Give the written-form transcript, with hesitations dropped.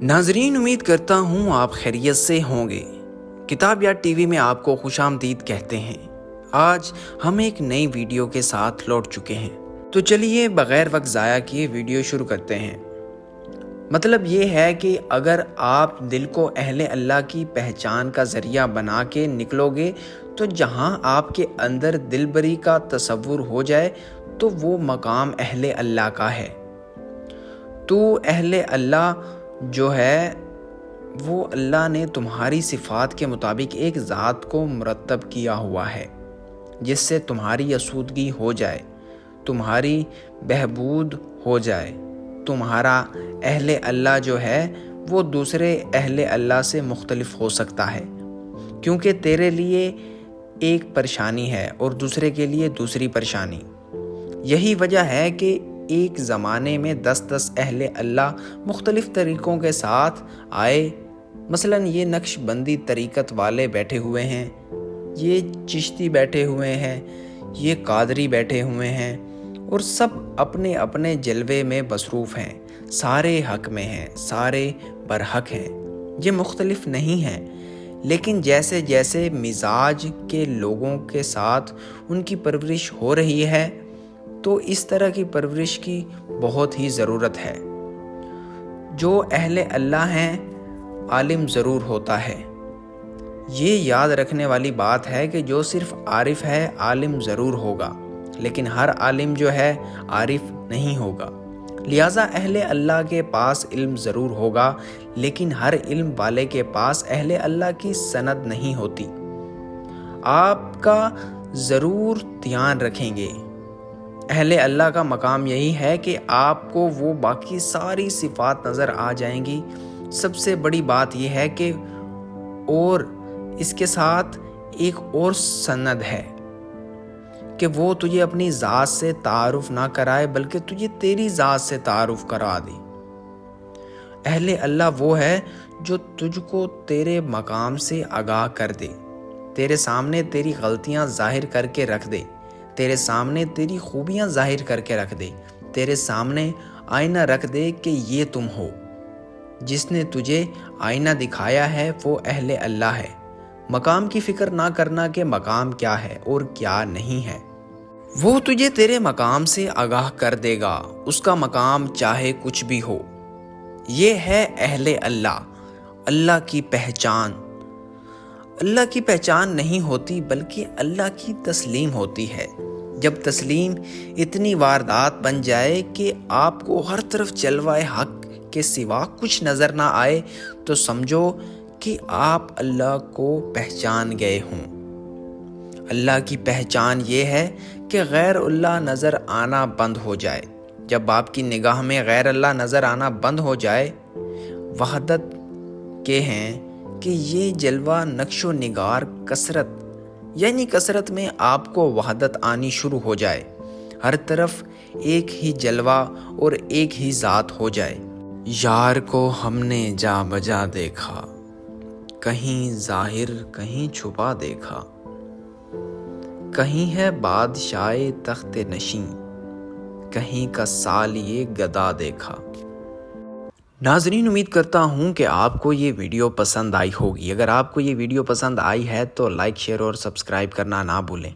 नाजरीन, उम्मीद करता हूँ आप खैरियत से होंगे। किताब या टीवी में आपको खुशामदीद कहते हैं। आज हम एक नई वीडियो के साथ लौट चुके हैं, तो चलिए बग़ैर वक्त ज़ाया किए वीडियो शुरू करते हैं। मतलब ये है कि अगर आप दिल को अहले अल्लाह की पहचान का ज़रिया बना के निकलोगे तो जहाँ आपके अंदर दिलबरी का तसव्वुर हो जाए तो वो मकाम अहले अल्लाह का है। तो अहले अल्लाह जो है वो अल्लाह ने तुम्हारी सिफ़ात के मुताबिक एक ज़ात को मुरतब किया हुआ है जिससे तुम्हारी आसूदगी हो जाए, तुम्हारी बहबूद हो जाए। तुम्हारा अहले अल्लाह जो है वो दूसरे अहले अल्लाह से मुख्तलिफ हो सकता है, क्योंकि तेरे लिए एक परेशानी है और दूसरे के लिए दूसरी परेशानी। यही वजह है कि एक ज़माने में 10-10 अहले अल्लाह मुख्तलिफ़ तरीक़ों के साथ आए। मसलन ये नक्शबंदी तरीक़त वाले बैठे हुए हैं, ये चिश्ती बैठे हुए हैं, ये कादरी बैठे हुए हैं और सब अपने अपने जलवे में मसरूफ़ हैं। सारे हक़ में हैं, सारे बरहक हैं। ये मुख्तलिफ़ नहीं हैं, लेकिन जैसे जैसे मिजाज के लोगों के साथ उनकी परवरिश हो रही है तो इस तरह की परवरिश की बहुत ही ज़रूरत है। जो अहले अल्लाह हैं आलिम ज़रूर होता है। ये याद रखने वाली बात है कि जो सिर्फ़ आरिफ है आलिम ज़रूर होगा, लेकिन हर आलिम जो है आरिफ नहीं होगा। लिहाजा अहले अल्लाह के पास इल्म ज़रूर होगा, लेकिन हर इल्म वाले के पास अहले अल्लाह की सनद नहीं होती। आपका ज़रूर ध्यान रखेंगे। अहले अल्लाह का मकाम यही है कि आपको वो बाकी सारी सिफ़ात नज़र आ जाएंगी। सबसे बड़ी बात यह है कि और इसके साथ एक और सनद है कि वो तुझे अपनी ज़ात से तारुफ़ ना कराए, बल्कि तुझे तेरी ज़ात से तारुफ़ करा दे। अहले अल्लाह वो है जो तुझको तेरे मकाम से आगाह कर दे, तेरे सामने तेरी गलतियाँ ज़ाहिर करके रख दे, तेरे सामने तेरी खूबियाँ ज़ाहिर करके रख दे, तेरे सामने आईना रख दे कि ये तुम हो। जिसने तुझे आईना दिखाया है वो अहले अल्लाह है। मकाम की फ़िक्र ना करना कि मकाम क्या है और क्या नहीं है। वो तुझे तेरे मकाम से आगाह कर देगा, उसका मकाम चाहे कुछ भी हो। ये है अहले अल्लाह, अल्लाह की पहचान। अल्लाह की पहचान नहीं होती बल्कि अल्लाह की तस्लीम होती है। जब तस्लीम इतनी वारदात बन जाए कि आपको हर तरफ जलवाए हक के सिवा कुछ नज़र ना आए तो समझो कि आप अल्लाह को पहचान गए हों। अल्लाह की पहचान ये है कि गैर अल्लाह नज़र आना बंद हो जाए। जब आपकी निगाह में गैर अल्लाह नज़र आना बंद हो जाए, वहदत के हैं कि ये जलवा नक्शो निगार कसरत, यानी कसरत में आपको वहदत आनी शुरू हो जाए। हर तरफ एक ही जलवा और एक ही ज़ात हो जाए। यार को हमने जा बजा देखा, कहीं ज़ाहिर कहीं छुपा देखा, कहीं है बादशाह तख्ते नशीं, कहीं का साल ये गदा देखा। नाज़रीन, उम्मीद करता हूँ कि आपको ये वीडियो पसंद आई होगी। अगर आपको ये वीडियो पसंद आई है तो लाइक, शेयर और सब्सक्राइब करना ना भूलें।